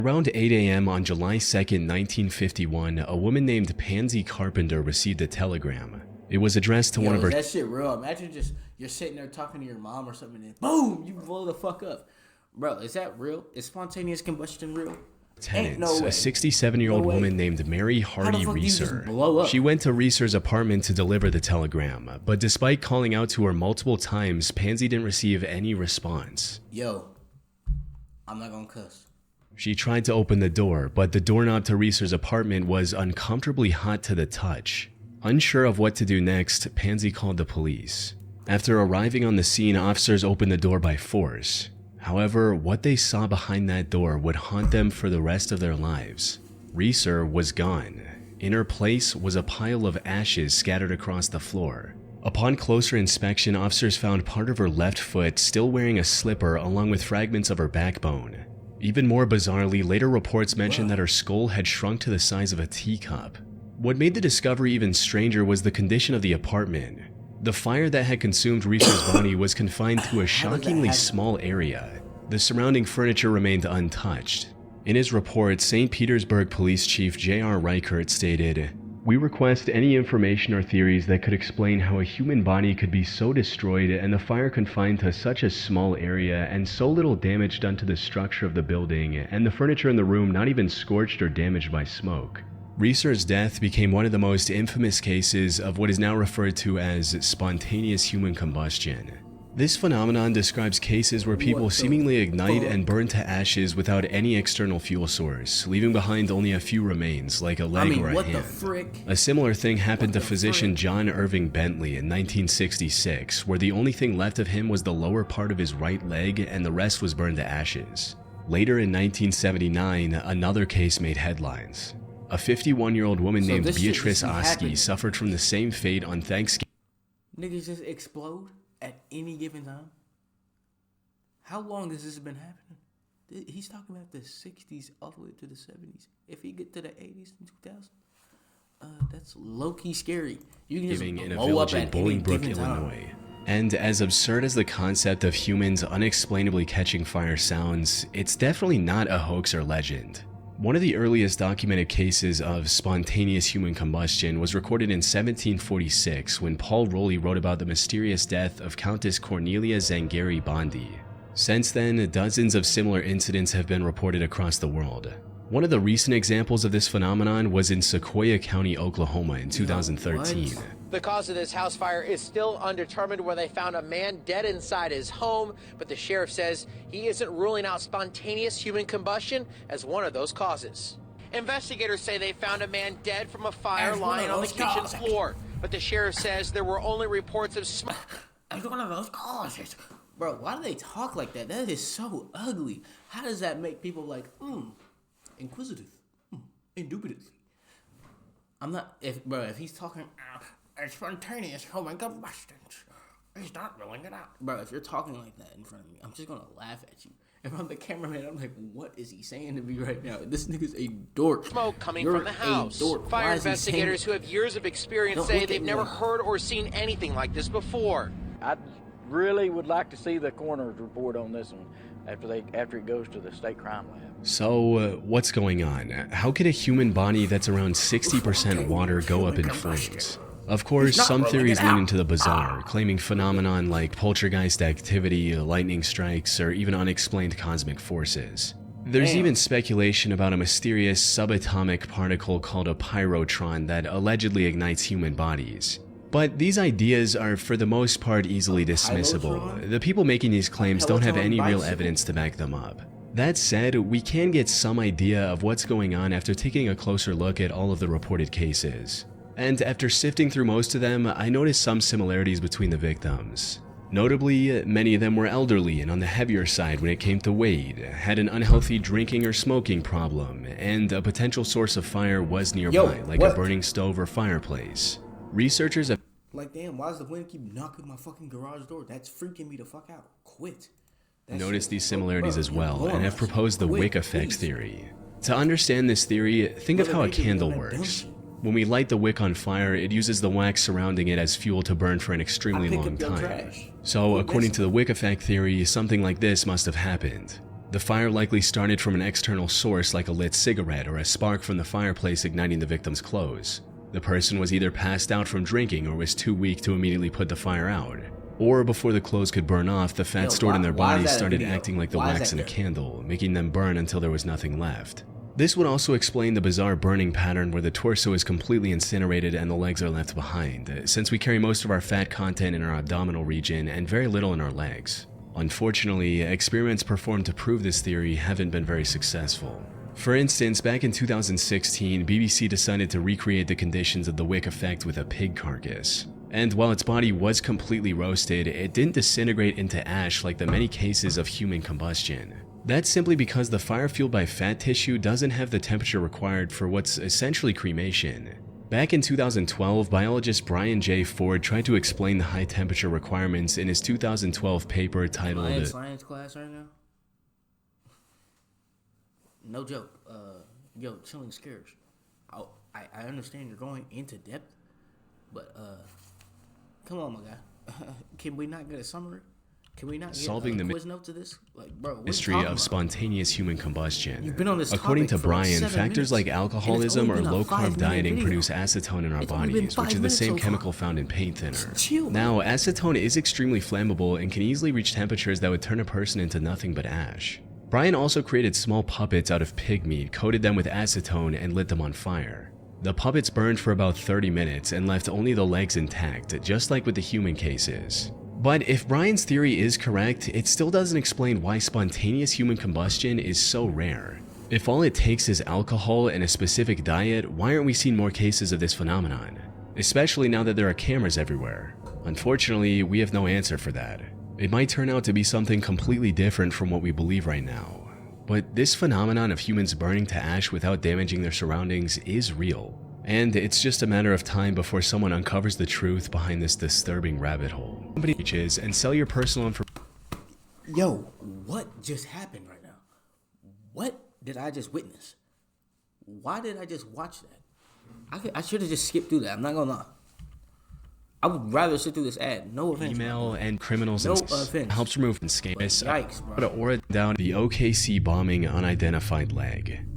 Around 8 a.m. on July 2nd, 1951, a woman named Pansy Carpenter received a telegram. It was addressed to one of her... Is that shit real? Imagine just you're sitting there talking to your mom or something and boom, you blow the fuck up. Bro, is that real? Is spontaneous combustion real? tenants, no a 67-year-old woman named Mary Hardy Reeser. She went to Reeser's apartment to deliver the telegram, but despite calling out to her multiple times, Pansy didn't receive any response. Yo, I'm not gonna cuss. She tried to open the door, but the doorknob to Reeser's apartment was uncomfortably hot to the touch. Unsure of what to do next, Pansy called the police. After arriving on the scene, officers opened the door by force. However, what they saw behind that door would haunt them for the rest of their lives. Reeser was gone. In her place was a pile of ashes scattered across the floor. Upon closer inspection, officers found part of her left foot still wearing a slipper along with fragments of her backbone. Even more bizarrely, later reports mentioned that her skull had shrunk to the size of a teacup. What made the discovery even stranger was the condition of the apartment. The fire that had consumed Reeser's body was confined to a shockingly small area. The surrounding furniture remained untouched. In his report, St. Petersburg Police Chief J.R. Reichert stated, "We request any information or theories that could explain how a human body could be so destroyed and the fire confined to such a small area and so little damage done to the structure of the building and the furniture in the room not even scorched or damaged by smoke." Reeser's death became one of the most infamous cases of what is now referred to as spontaneous human combustion. This phenomenon describes cases where people seemingly ignite and burn to ashes without any external fuel source, leaving behind only a few remains like a leg or a hand. A similar thing happened to physician John Irving Bentley in 1966, where the only thing left of him was the lower part of his right leg and the rest was burned to ashes. Later in 1979, another case made headlines. A 51-year-old woman named Beatrice Oski suffered from the same fate on Thanksgiving. Niggas just explode at any given time? How long has this been happening? He's talking about the 60s all the way to the 70s. If he get to the 80s and 2000s, that's low-key scary. You can just in a blow village up in at any Bolingbrook, given time. Illinois. And as absurd as the concept of humans unexplainably catching fire sounds, it's definitely not a hoax or legend. One of the earliest documented cases of spontaneous human combustion was recorded in 1746 when Paul Rowley wrote about the mysterious death of Countess Cornelia Zangari Bondi. Since then, dozens of similar incidents have been reported across the world. One of the recent examples of this phenomenon was in Sequoia County, Oklahoma in 2013. The cause of this house fire is still undetermined, where they found a man dead inside his home, but the sheriff says he isn't ruling out spontaneous human combustion as one of those causes. Investigators say they found a man dead from a fire lying on the kitchen floor, but the sheriff says there were only reports of smoke. As one of those causes. Bro, why do they talk like that? That is so ugly. How does that make people like, inquisitive, indubitably? I'm not, if he's talking, it's spontaneous human combustion, he's not ruling it out. Bro, if you're talking like that in front of me, I'm just gonna laugh at you. If I'm the cameraman, I'm like, what is he saying to me right now? This nigga's a dork. Smoke coming from the house. Fire investigators who have years of experience say they've never heard or seen anything like this before. I really would like to see the coroner's report on this one after it goes to the state crime lab. So, what's going on? How could a human body that's around 60% water go up in flames? Of course, some theories lean into the bizarre, claiming phenomenon like poltergeist activity, lightning strikes, or even unexplained cosmic forces. There's even speculation about a mysterious subatomic particle called a pyrotron that allegedly ignites human bodies. But these ideas are for the most part easily dismissible. The people making these claims don't have any real evidence to back them up. That said, we can get some idea of what's going on after taking a closer look at all of the reported cases. And after sifting through most of them, I noticed some similarities between the victims. Notably, many of them were elderly and on the heavier side when it came to weight, had an unhealthy drinking or smoking problem, and a potential source of fire was nearby, like a burning stove or fireplace. Researchers have like, damn, why does the wind keep knocking my fucking garage door? That's freaking me the fuck out. Quit. noticed these similarities as well and have proposed the wick effect theory. To understand this theory, think of how a candle works. When we light the wick on fire, it uses the wax surrounding it as fuel to burn for an extremely long time. So, according to the wick effect theory, something like this must have happened. The fire likely started from an external source like a lit cigarette or a spark from the fireplace igniting the victim's clothes. The person was either passed out from drinking or was too weak to immediately put the fire out. Or before the clothes could burn off, the fat stored in their bodies started acting like the wax in a candle, making them burn until there was nothing left. This would also explain the bizarre burning pattern where the torso is completely incinerated and the legs are left behind, since we carry most of our fat content in our abdominal region and very little in our legs. Unfortunately, experiments performed to prove this theory haven't been very successful. For instance, back in 2016, BBC decided to recreate the conditions of the Wick effect with a pig carcass. And while its body was completely roasted, it didn't disintegrate into ash like the many cases of human combustion. That's simply because the fire fueled by fat tissue doesn't have the temperature required for what's essentially cremation. Back in 2012, biologist Brian J. Ford tried to explain the high temperature requirements in his 2012 paper titled... Am I in science class right now? No joke. Yo, chilling scares. I understand you're going into depth, but come on, my guy. Can we not get a summary? Can we not get solving the quiz notes of this? Like, bro, what mystery of spontaneous human combustion. You've been on this According to topic for like Brian, 7 factors minutes, like and alcoholism it's or only been a low-carb 5-minute dieting video. produce acetone in our It's only been bodies, 5 which is the minutes same so chemical far. found in paint thinner. Chill, bro. Now, acetone is extremely flammable and can easily reach temperatures that would turn a person into nothing but ash. Brian also created small puppets out of pig meat, coated them with acetone, and lit them on fire. The puppets burned for about 30 minutes and left only the legs intact, just like with the human cases. But if Brian's theory is correct, it still doesn't explain why spontaneous human combustion is so rare. If all it takes is alcohol and a specific diet, why aren't we seeing more cases of this phenomenon? Especially now that there are cameras everywhere. Unfortunately, we have no answer for that. It might turn out to be something completely different from what we believe right now. But this phenomenon of humans burning to ash without damaging their surroundings is real. And it's just a matter of time before someone uncovers the truth behind this disturbing rabbit hole. Company reaches and sell your personal information. Yo, what just happened right now? What did I just witness? Why did I just watch that? I should have just skipped through that. I'm not gonna lie. I would rather sit through this ad. No offense. Email and criminals No and offense. helps remove scams. Yikes, bro. To aura down the OKC bombing unidentified leg.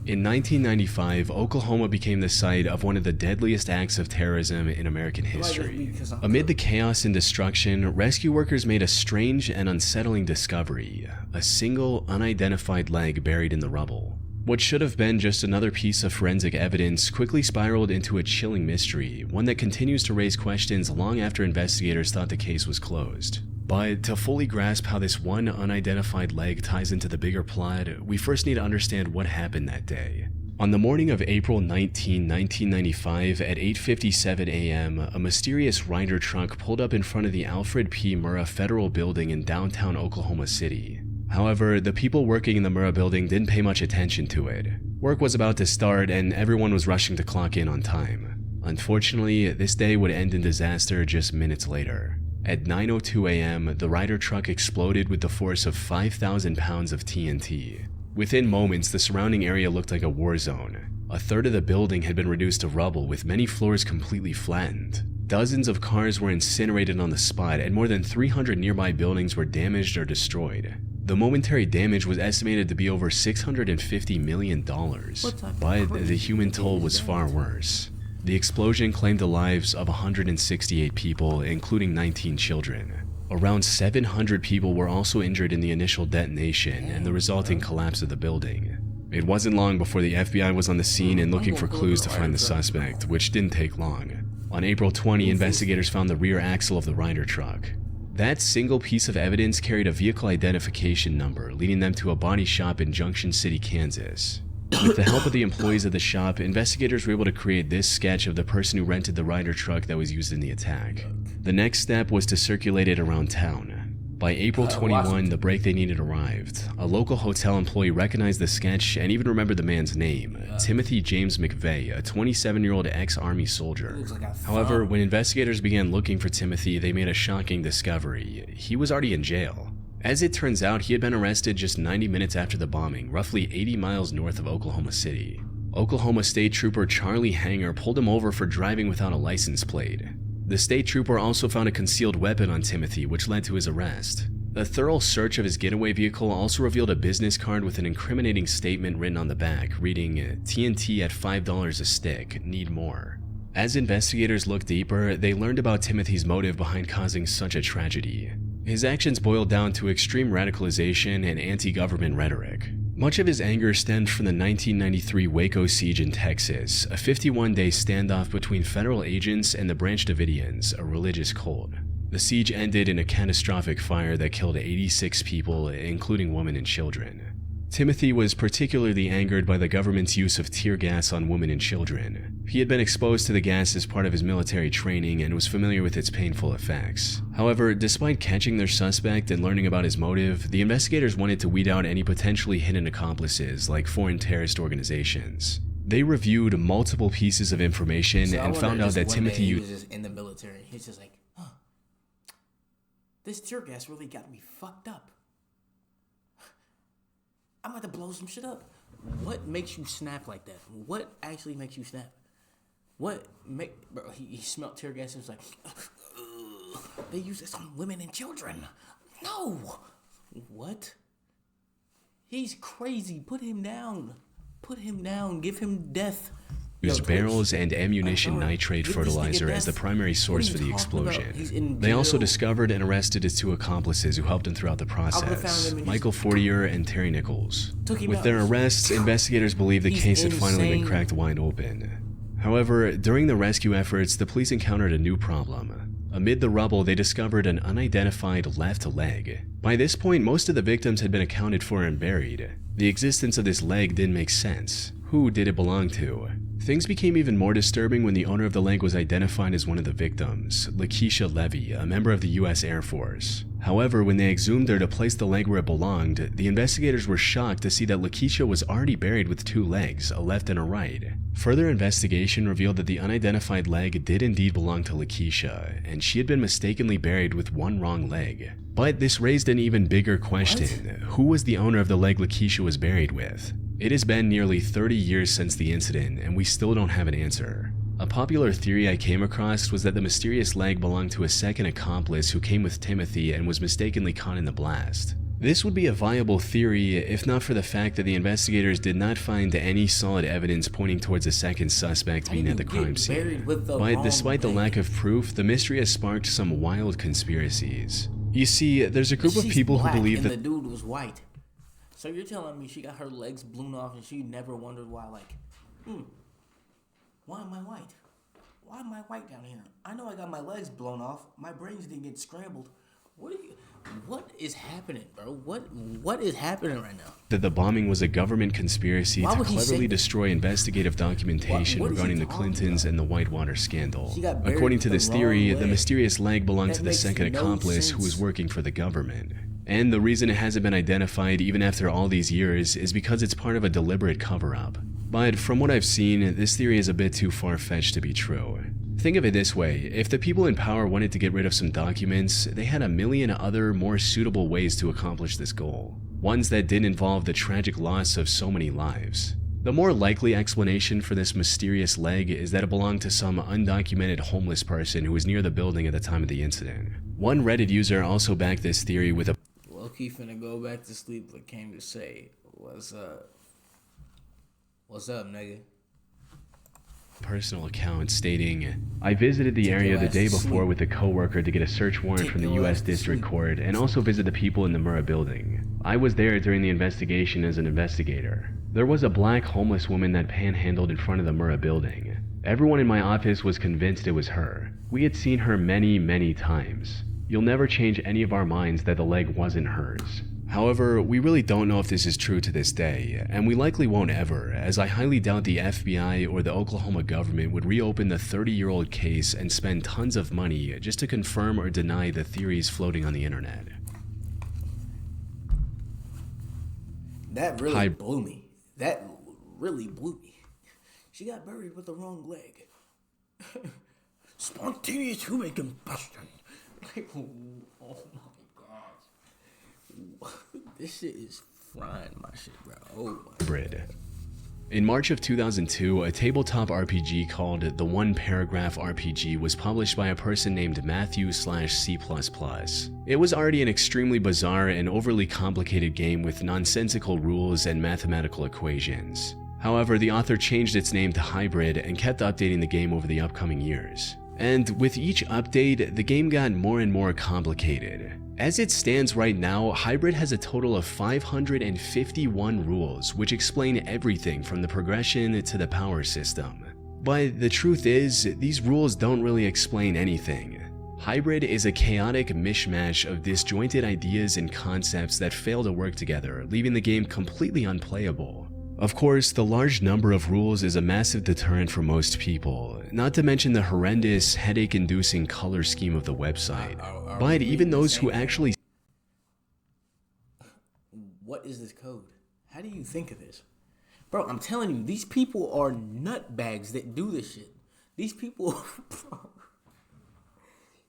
In 1995, Oklahoma became the site of one of the deadliest acts of terrorism in American history. Amid the chaos and destruction, rescue workers made a strange and unsettling discovery: a single, unidentified leg buried in the rubble. What should have been just another piece of forensic evidence quickly spiraled into a chilling mystery, one that continues to raise questions long after investigators thought the case was closed. But to fully grasp how this one unidentified leg ties into the bigger plot, we first need to understand what happened that day. On the morning of April 19, 1995, at 8:57 a.m., a mysterious Ryder truck pulled up in front of the Alfred P. Murrah Federal Building in downtown Oklahoma City. However, the people working in the Murrah building didn't pay much attention to it. Work was about to start and everyone was rushing to clock in on time. Unfortunately, this day would end in disaster just minutes later. At 9:02 a.m., the Ryder truck exploded with the force of 5,000 pounds of TNT. Within moments, the surrounding area looked like a war zone. A third of the building had been reduced to rubble, with many floors completely flattened. Dozens of cars were incinerated on the spot, and more than 300 nearby buildings were damaged or destroyed. The momentary damage was estimated to be over $650 million, but the human toll was far worse. The explosion claimed the lives of 168 people, including 19 children. Around 700 people were also injured in the initial detonation and the resulting collapse of the building. It wasn't long before the FBI was on the scene and looking for clues to find the suspect, which didn't take long. On April 20, investigators found the rear axle of the Ryder truck. That single piece of evidence carried a vehicle identification number, leading them to a body shop in Junction City, Kansas. With the help of the employees of the shop, investigators were able to create this sketch of the person who rented the Ryder truck that was used in the attack. The next step was to circulate it around town. By April 21, the break they needed arrived. A local hotel employee recognized the sketch and even remembered the man's name, Timothy James McVeigh, a 27-year-old ex-Army soldier. However, when investigators began looking for Timothy, they made a shocking discovery. He was already in jail. As it turns out, he had been arrested just 90 minutes after the bombing, roughly 80 miles north of Oklahoma City. Oklahoma State Trooper Charlie Hanger pulled him over for driving without a license plate. The state trooper also found a concealed weapon on Timothy, which led to his arrest. A thorough search of his getaway vehicle also revealed a business card with an incriminating statement written on the back, reading, "TNT at $5 a stick, need more." As investigators looked deeper, they learned about Timothy's motive behind causing such a tragedy. His actions boiled down to extreme radicalization and anti-government rhetoric. Much of his anger stemmed from the 1993 Waco siege in Texas, a 51-day standoff between federal agents and the Branch Davidians, a religious cult. The siege ended in a catastrophic fire that killed 86 people, including women and children. Timothy was particularly angered by the government's use of tear gas on women and children. He had been exposed to the gas as part of his military training and was familiar with its painful effects. However, despite catching their suspect and learning about his motive, the investigators wanted to weed out any potentially hidden accomplices like foreign terrorist organizations. They reviewed multiple pieces of information and found out that Timothy he was just in the military. He's just like, this tear gas really got me fucked up. I'm about to blow some shit up. What makes you snap like that? What actually makes you snap? Bro, he smelled tear gas and was like, they use this on women and children. No. What? He's crazy. Put him down. Put him down. Give him death. Used barrels and ammunition nitrate fertilizer as the primary source for the explosion. They also discovered and arrested his two accomplices who helped him throughout the process, Michael Fortier and Terry Nichols. With their arrests, investigators believe the case had finally been cracked wide open. However, during the rescue efforts, the police encountered a new problem. Amid the rubble, they discovered an unidentified left leg. By this point, most of the victims had been accounted for and buried. The existence of this leg didn't make sense. Who did it belong to? Things became even more disturbing when the owner of the leg was identified as one of the victims, Lakeisha Levy, a member of the U.S. Air Force. However, when they exhumed her to place the leg where it belonged, the investigators were shocked to see that Lakeisha was already buried with two legs, a left and a right. Further investigation revealed that the unidentified leg did indeed belong to Lakeisha, and she had been mistakenly buried with one wrong leg. But this raised an even bigger question. Who was the owner of the leg Lakeisha was buried with? It has been nearly 30 years since the incident, and we still don't have an answer. A popular theory I came across was that the mysterious leg belonged to a second accomplice who came with Timothy and was mistakenly caught in the blast. This would be a viable theory if not for the fact that the investigators did not find any solid evidence pointing towards a second suspect being at the crime scene. But despite the lack of proof, the mystery has sparked some wild conspiracies. You see, there's a group of people who believe that the dude was white. So you're telling me she got her legs blown off and she never wondered why, like, why am I white? Why am I white down here? I know I got my legs blown off. My brains didn't get scrambled. What is happening, bro? What is happening right now? That the bombing was a government conspiracy to cleverly destroy investigative documentation regarding the Clintons and the Whitewater scandal. According to this theory, the mysterious leg belonged to the second accomplice who was working for the government. And the reason it hasn't been identified even after all these years is because it's part of a deliberate cover-up. But from what I've seen, this theory is a bit too far-fetched to be true. Think of it this way, if the people in power wanted to get rid of some documents, they had a million other, more suitable ways to accomplish this goal. Ones that didn't involve the tragic loss of so many lives. The more likely explanation for this mysterious leg is that it belonged to some undocumented homeless person who was near the building at the time of the incident. One Reddit user also backed this theory with a low-key finna go back to sleep but came to say, what's up? What's up, nigga? Personal account stating, I visited the area the day before with a coworker to get a search warrant from the U.S. District Court and also visit the people in the Murrah building. I was there during the investigation as an investigator. There was a black homeless woman that panhandled in front of the Murrah building. Everyone in my office was convinced it was her. We had seen her many, many times. You'll never change any of our minds that the leg wasn't hers. However, we really don't know if this is true to this day, and we likely won't ever, as I highly doubt the FBI or the Oklahoma government would reopen the 30-year-old case and spend tons of money just to confirm or deny the theories floating on the internet. That really blew me. That really blew me. She got buried with the wrong leg. Spontaneous human combustion. Like, oh my god. This shit is frying my shit, bro. Oh my god. In March of 2002, a tabletop RPG called The One Paragraph RPG was published by a person named Matthew/C++. It was already an extremely bizarre and overly complicated game with nonsensical rules and mathematical equations. However, the author changed its name to Hybrid and kept updating the game over the upcoming years. And with each update, the game got more and more complicated. As it stands right now, Hybrid has a total of 551 rules, which explain everything from the progression to the power system. But the truth is, these rules don't really explain anything. Hybrid is a chaotic mishmash of disjointed ideas and concepts that fail to work together, leaving the game completely unplayable. Of course, the large number of rules is a massive deterrent for most people, not to mention the horrendous, headache-inducing color scheme of the website. But even those who actually... What is this code? How do you think of this? Bro, I'm telling you, these people are nutbags that do this shit. These people...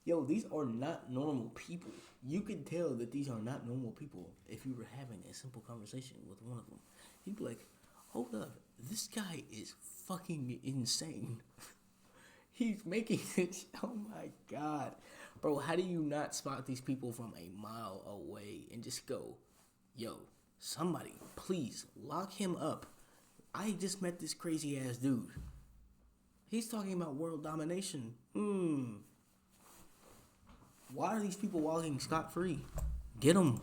Yo, these are not normal people. You can tell that these are not normal people if you were having a simple conversation with one of them. You'd be like, hold up, this guy is fucking insane. He's making it, oh my God. Bro, how do you not spot these people from a mile away and just go, yo, somebody, please, lock him up. I just met this crazy ass dude. He's talking about world domination. Why are these people walking scot-free? Get them.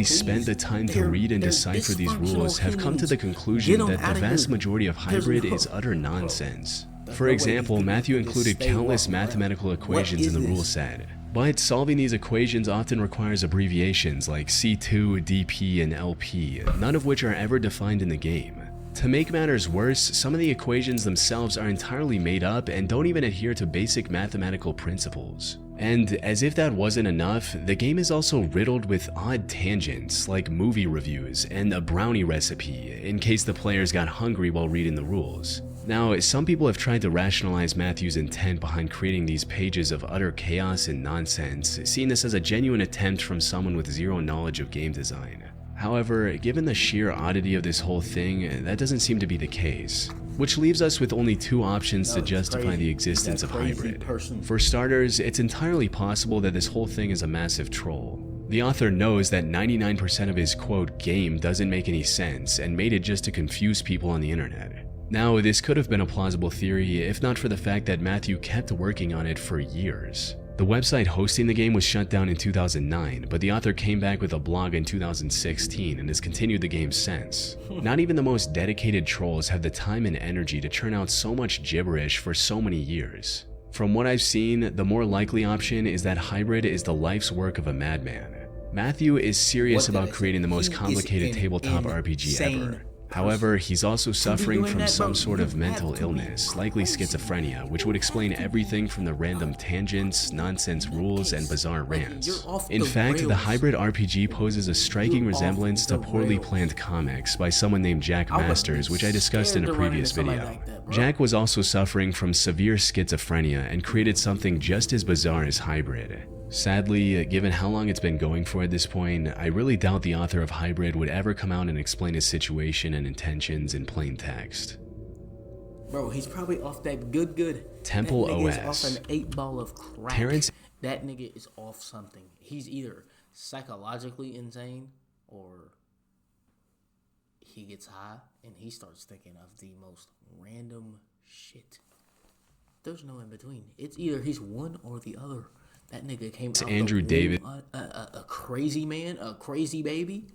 Spend the time to read and decipher these rules have come to the conclusion that the vast majority of Hybrid is utter nonsense. For example, Matthew included countless mathematical equations in the rule set, but solving these equations often requires abbreviations like C2, DP, and LP, none of which are ever defined in the game. To make matters worse, some of the equations themselves are entirely made up and don't even adhere to basic mathematical principles. And as if that wasn't enough, the game is also riddled with odd tangents like movie reviews and a brownie recipe in case the players got hungry while reading the rules. Now, some people have tried to rationalize Matthew's intent behind creating these pages of utter chaos and nonsense, seeing this as a genuine attempt from someone with zero knowledge of game design. However, given the sheer oddity of this whole thing, that doesn't seem to be the case. Which leaves us with only two options to justify the existence of Hybrid. For starters, it's entirely possible that this whole thing is a massive troll. The author knows that 99% of his quote game doesn't make any sense and made it just to confuse people on the internet. Now, this could have been a plausible theory if not for the fact that Matthew kept working on it for years. The website hosting the game was shut down in 2009, but the author came back with a blog in 2016 and has continued the game since. Not even the most dedicated trolls have the time and energy to churn out so much gibberish for so many years. From what I've seen, the more likely option is that Hybrid is the life's work of a madman. Matthew is serious about creating the most complicated tabletop RPG ever. However, he's also suffering from some sort of mental illness, likely schizophrenia, which would explain everything from the random tangents, nonsense rules, and bizarre rants. In fact, the Hybrid RPG poses a striking resemblance to poorly planned comics by someone named Jack Masters, which I discussed in a previous video. Jack was also suffering from severe schizophrenia and created something just as bizarre as Hybrid. Sadly, given how long it's been going for at this point, I really doubt the author of Hybrid would ever come out and explain his situation and intentions in plain text. Bro, he's probably off that good. Temple that nigga OS. is off an 8-ball of crack. Terrence. That nigga is off something. He's either psychologically insane or he gets high and he starts thinking of the most random shit. There's no in between. It's either he's one or the other. That nigga came out Andrew David. A crazy man, a crazy baby,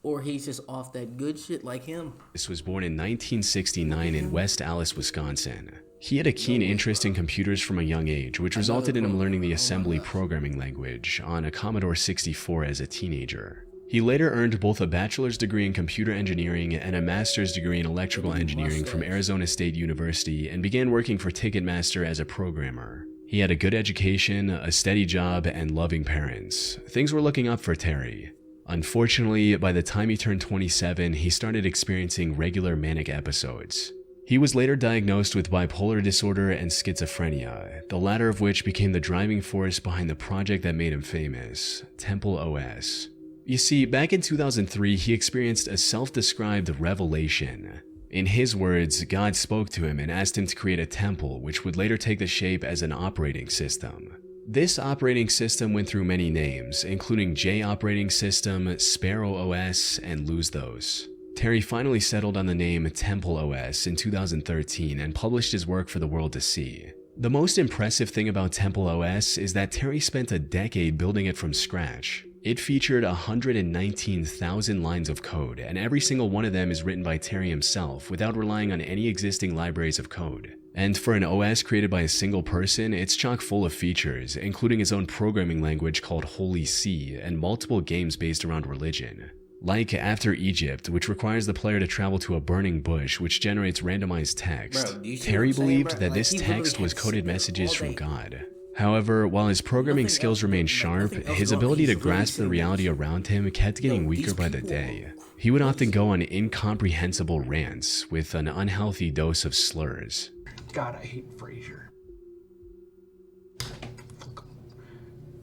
or he's just off that good shit like him. This was born in 1969 in West Allis, Wisconsin. He had a keen interest in computers from a young age, which resulted in him learning the assembly programming language on a Commodore 64 as a teenager. He later earned both a bachelor's degree in computer engineering and a master's degree in electrical engineering from Arizona State University and began working for Ticketmaster as a programmer. He had a good education, a steady job, and loving parents. Things were looking up for Terry. Unfortunately, by the time he turned 27, he started experiencing regular manic episodes. He was later diagnosed with bipolar disorder and schizophrenia, the latter of which became the driving force behind the project that made him famous, Temple OS. You see, back in 2003, he experienced a self-described revelation. In his words, God spoke to him and asked him to create a temple, which would later take the shape as an operating system. This operating system went through many names, including J Operating System, Sparrow OS, and Lose Those. Terry finally settled on the name Temple OS in 2013 and published his work for the world to see. The most impressive thing about Temple OS is that Terry spent a decade building it from scratch. It featured 119,000 lines of code, and every single one of them is written by Terry himself without relying on any existing libraries of code. And for an OS created by a single person, it's chock full of features, including his own programming language called Holy See and multiple games based around religion. Like After Egypt, which requires the player to travel to a burning bush which generates randomized text. Bro, Terry believed that Like, this he literally text had was to coded sit there messages all from day. God. However, while his programming Nothing skills else- remained like, sharp, nothing else his going- ability he's to really grasp the sitting there. reality around him kept getting Yo, weaker these by the people day. are He would often go on incomprehensible rants with an unhealthy dose of slurs. God, I hate Frasier.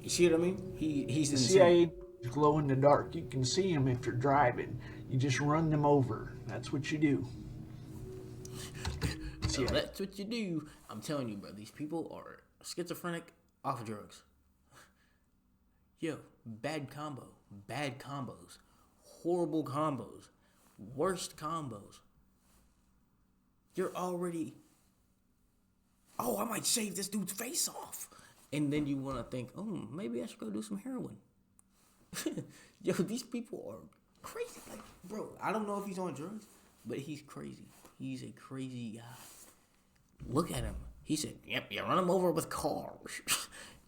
You see what I mean? He's The insane. CIA glow in the dark. You can see them if you're driving. You just run them over. That's what you do. So that's what you do. I'm telling you, bro. These people are schizophrenic off of drugs. Yo, bad combos, horrible combos, worst combos. You're already, oh, I might shave this dude's face off. And then you want to think, oh, maybe I should go do some heroin. Yo, these people are crazy. Like, bro, I don't know if he's on drugs, but he's crazy. He's a crazy guy. Look at him. He said, yep, you run him over with cars.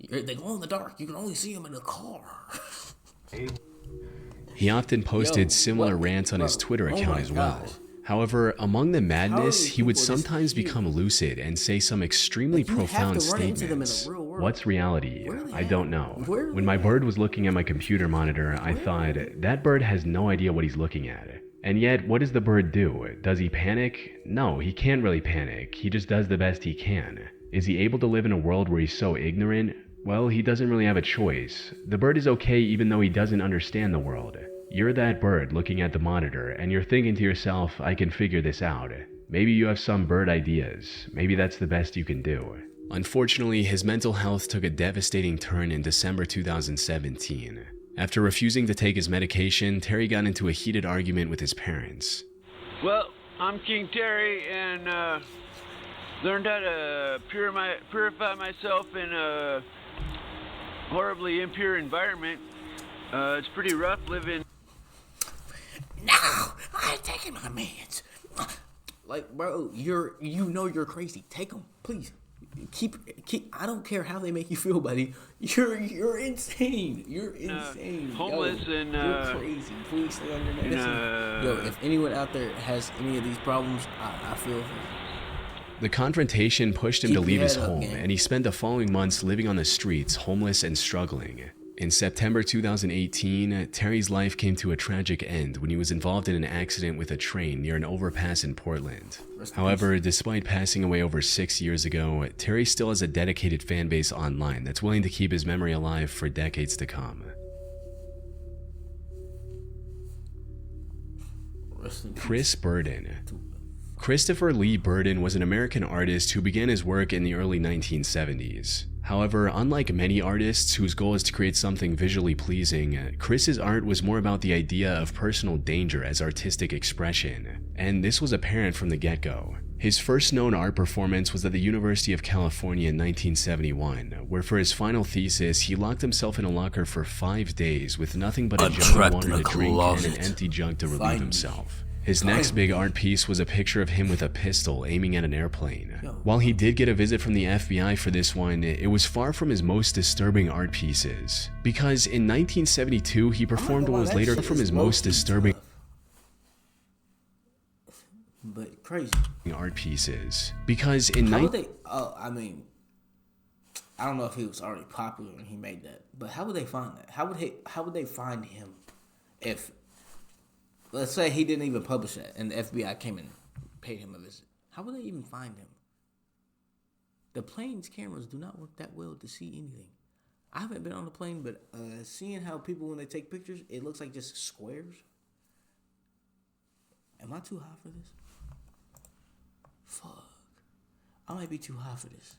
They glow in the dark. You can only see them in a car. He often posted Yo, similar what? rants on his Bro, Twitter oh account my as well. gosh. However, among the madness, these he would people just sometimes huge? become lucid and say some extremely Like, you have profound to run into them in the statements. real world. What's reality? Where are they I at? don't know. Where are When they my at? bird was looking at my computer monitor, I thought, that bird has no idea what he's looking at. And yet, what does the bird do? Does he panic? No, he can't really panic. He just does the best he can. Is he able to live in a world where he's so ignorant? Well, he doesn't really have a choice. The bird is okay even though he doesn't understand the world. You're that bird looking at the monitor, and you're thinking to yourself, I can figure this out. Maybe you have some bird ideas. Maybe that's the best you can do. Unfortunately, his mental health took a devastating turn in December 2017. After refusing to take his medication, Terry got into a heated argument with his parents. Well, I'm King Terry, and learned how to purify myself in a horribly impure environment. It's pretty rough living. No, I ain't taking my meds. Like, bro, you're crazy. Take them, please. Keep. I don't care how they make you feel, buddy. You're insane. You're insane. homeless Yo, and, you're crazy. Please stay on your medicine. Yo, if anyone out there has any of these problems, I feel for you. The confrontation pushed him Keep to your leave his head up, home, man. and he spent the following months living on the streets, homeless and struggling. In September 2018, Terry's life came to a tragic end when he was involved in an accident with a train near an overpass in Portland. However, despite passing away over 6 years ago, Terry still has a dedicated fan base online that's willing to keep his memory alive for decades to come. Rest in peace. Chris Burden. Christopher Lee Burden was an American artist who began his work in the early 1970s. However, unlike many artists whose goal is to create something visually pleasing, Chris's art was more about the idea of personal danger as artistic expression, and this was apparent from the get-go. His first known art performance was at the University of California in 1971, where for his final thesis, he locked himself in a locker for 5 days with nothing but a jug of trapped water in a to drink and closet. an empty jug to relieve Find me. himself. His next big art piece was a picture of him with a pistol aiming at an airplane. While he did get a visit from the FBI for this one, it was far from his most disturbing art pieces. Because in 1972, he performed what was later from his most disturbing But crazy. art pieces. Because in How would they? Oh, I mean, I don't know if he was already popular when he made that, but how would they find that? How would they find him if, let's say, he didn't even publish that, and the FBI came and paid him a visit? How would they even find him? The plane's cameras do not work that well to see anything. I haven't been on a plane, but seeing how people, when they take pictures, it looks like just squares. Am I too high for this? Fuck. I might be too high for this.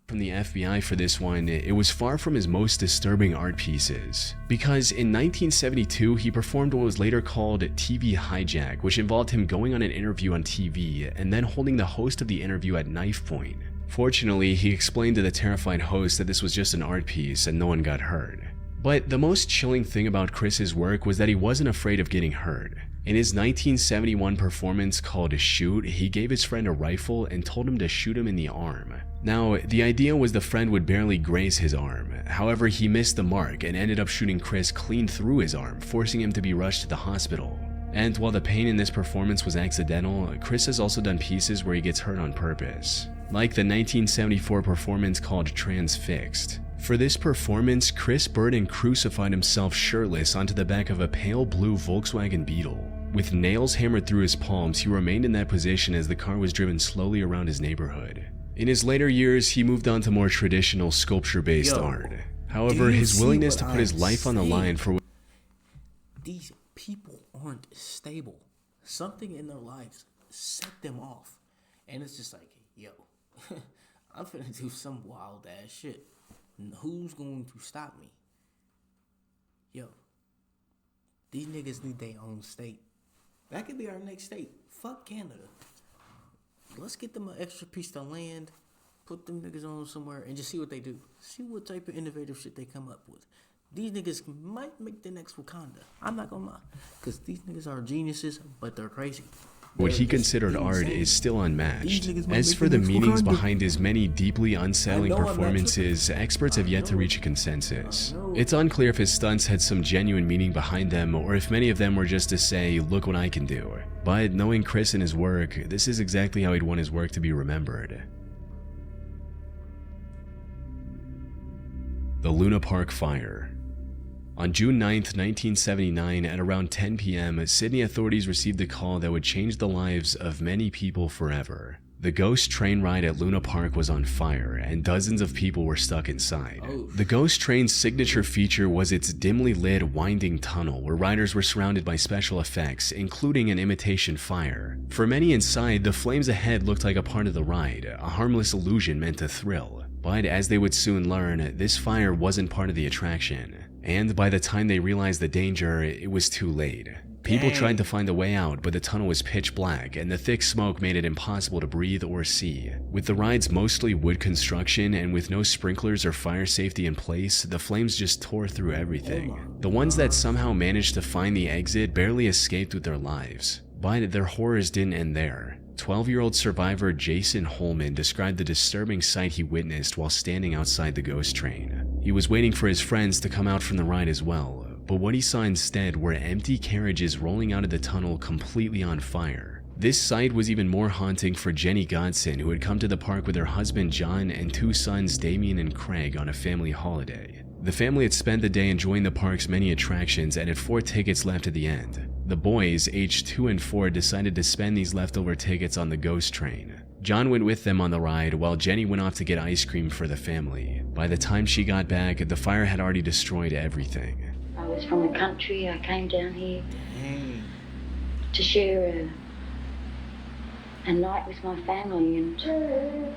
From the FBI for this one, it was far from his most disturbing art pieces, because in 1972 he performed what was later called TV hijack, which involved him going on an interview on TV and then holding the host of the interview at knife point. Fortunately, he explained to the terrified host that this was just an art piece and no one got hurt. But the most chilling thing about Chris's work was that he wasn't afraid of getting hurt. In his 1971 performance called Shoot, he gave his friend a rifle and told him to shoot him in the arm. Now, the idea was the friend would barely graze his arm. However, he missed the mark and ended up shooting Chris clean through his arm, forcing him to be rushed to the hospital. And while the pain in this performance was accidental, Chris has also done pieces where he gets hurt on purpose, like the 1974 performance called Transfixed. For this performance, Chris Burden crucified himself shirtless onto the back of a pale blue Volkswagen Beetle. With nails hammered through his palms, he remained in that position as the car was driven slowly around his neighborhood. In his later years, he moved on to more traditional sculpture-based art. However, his willingness to put his life on the line for these people aren't stable. Something in their lives set them off. And it's just like, yo, I'm finna do some wild ass shit. Who's going to stop me? Yo, these niggas need their own state. That could be our next state. Fuck Canada. Let's get them an extra piece of land, put them niggas on somewhere, and just see what they do. See what type of innovative shit they come up with. These niggas might make the next Wakanda. I'm not gonna lie. Because these niggas are geniuses, but they're crazy. What he considered art is still unmatched. As for the meanings behind his many deeply unsettling performances, experts have yet to reach a consensus. It's unclear if his stunts had some genuine meaning behind them, or if many of them were just to say, look what I can do. But knowing Chris and his work, this is exactly how he'd want his work to be remembered. The Luna Park Fire. On June 9, 1979, at around 10 p.m., Sydney authorities received a call that would change the lives of many people forever. The ghost train ride at Luna Park was on fire, and dozens of people were stuck inside. The ghost train's signature feature was its dimly lit, winding tunnel, where riders were surrounded by special effects, including an imitation fire. For many inside, the flames ahead looked like a part of the ride, a harmless illusion meant to thrill. But as they would soon learn, this fire wasn't part of the attraction. And by the time they realized the danger, it was too late. People tried to find a way out, but the tunnel was pitch black, and the thick smoke made it impossible to breathe or see. With the ride's mostly wood construction, and with no sprinklers or fire safety in place, the flames just tore through everything. The ones that somehow managed to find the exit barely escaped with their lives. But their horrors didn't end there. 12-year-old survivor Jason Holman described the disturbing sight he witnessed while standing outside the ghost train. He was waiting for his friends to come out from the ride as well, but what he saw instead were empty carriages rolling out of the tunnel completely on fire. This sight was even more haunting for Jenny Godson, who had come to the park with her husband John and two sons Damien and Craig on a family holiday. The family had spent the day enjoying the park's many attractions and had 4 tickets left at the end. The boys, aged 2 and 4, decided to spend these leftover tickets on the ghost train. John went with them on the ride, while Jenny went off to get ice cream for the family. By the time she got back, the fire had already destroyed everything. I was from the country. I came down here to share a night with my family, and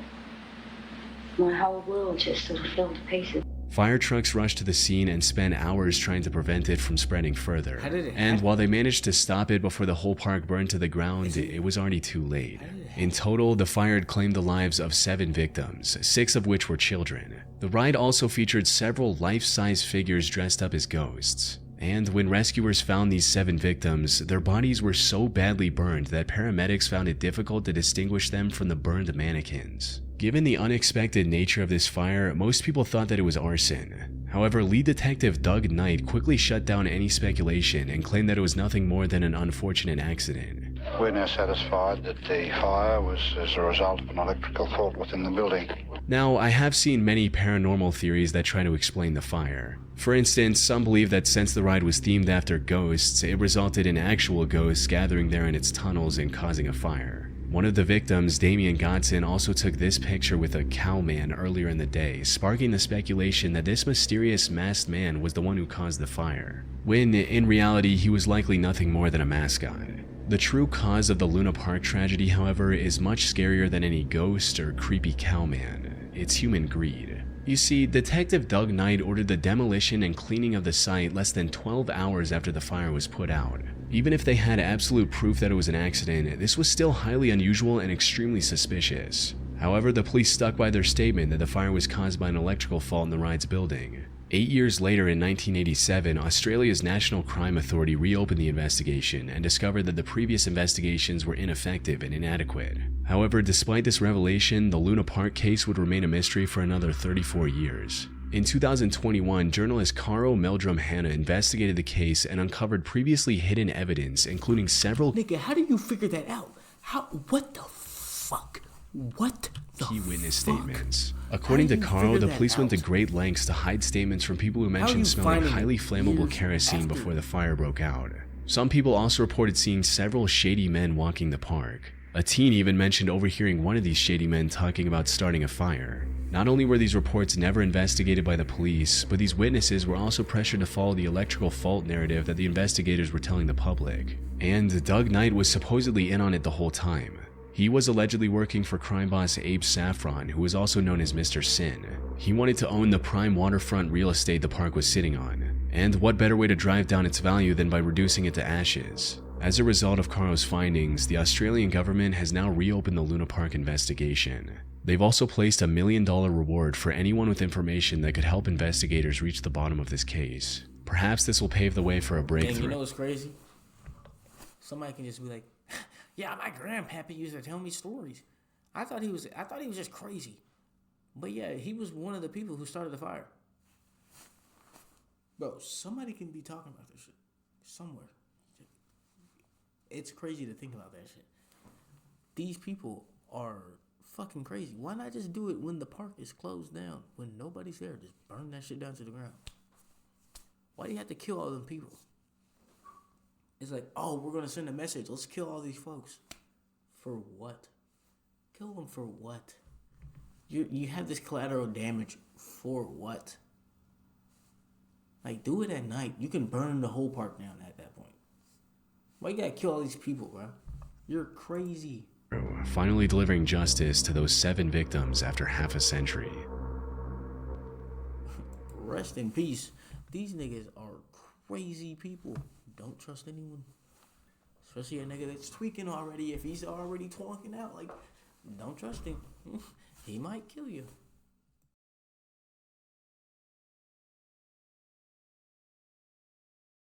my whole world just sort of fell to pieces. Fire trucks rushed to the scene and spent hours trying to prevent it from spreading further. And while they managed to stop it before the whole park burned to the ground, it was already too late. In total, the fire had claimed the lives of 7 victims, 6 of which were children. The ride also featured several life-size figures dressed up as ghosts. And when rescuers found these 7 victims, their bodies were so badly burned that paramedics found it difficult to distinguish them from the burned mannequins. Given the unexpected nature of this fire, most people thought that it was arson. However, lead detective Doug Knight quickly shut down any speculation and claimed that it was nothing more than an unfortunate accident. We're now satisfied that the fire was as a result of an electrical fault within the building. Now, I have seen many paranormal theories that try to explain the fire. For instance, some believe that since the ride was themed after ghosts, it resulted in actual ghosts gathering there in its tunnels and causing a fire. One of the victims, Damian Godson, also took this picture with a cowman earlier in the day, sparking the speculation that this mysterious masked man was the one who caused the fire, when in reality he was likely nothing more than a mascot. The true cause of the Luna Park tragedy, however, is much scarier than any ghost or creepy cowman. It's human greed. You see, Detective Doug Knight ordered the demolition and cleaning of the site less than 12 hours after the fire was put out. Even if they had absolute proof that it was an accident, this was still highly unusual and extremely suspicious. However, the police stuck by their statement that the fire was caused by an electrical fault in the ride's building. 8 years later, in 1987, Australia's National Crime Authority reopened the investigation and discovered that the previous investigations were ineffective and inadequate. However, despite this revelation, the Luna Park case would remain a mystery for another 34 years. In 2021, journalist Carl Meldrum Hanna investigated the case and uncovered previously hidden evidence, including several Nigga, how do you figure that out? What the fuck? What the key witness fuck? statements. According to Carl, the police went to great lengths to hide statements from people who mentioned smelling highly flammable kerosene before the fire broke out. Some people also reported seeing several shady men walking the park. A teen even mentioned overhearing one of these shady men talking about starting a fire. Not only were these reports never investigated by the police, but these witnesses were also pressured to follow the electrical fault narrative that the investigators were telling the public. And Doug Knight was supposedly in on it the whole time. He was allegedly working for crime boss Abe Saffron, who was also known as Mr. Sin. He wanted to own the prime waterfront real estate the park was sitting on. And what better way to drive down its value than by reducing it to ashes? As a result of Carl's findings, the Australian government has now reopened the Luna Park investigation. They've also placed a $1 million reward for anyone with information that could help investigators reach the bottom of this case. Perhaps this will pave the way for a breakthrough. And you know what's crazy? Somebody can just be like, yeah, my grandpappy used to tell me stories. I thought he was just crazy. But yeah, he was one of the people who started the fire. Bro, somebody can be talking about this shit somewhere. It's crazy to think about that shit. These people are fucking crazy. Why not just do it when the park is closed down? When nobody's there, just burn that shit down to the ground. Why do you have to kill all them people? It's like, oh, we're gonna send a message. Let's kill all these folks. For what? Kill them for what? You have this collateral damage for what? Like, do it at night. You can burn the whole park down at that point. Why you gotta kill all these people, bro? You're crazy. Finally delivering justice to those 7 victims after half a century. Rest in peace. These niggas are crazy people. Don't trust anyone. Especially a nigga that's tweaking already. If he's already talking out, like, don't trust him. He might kill you.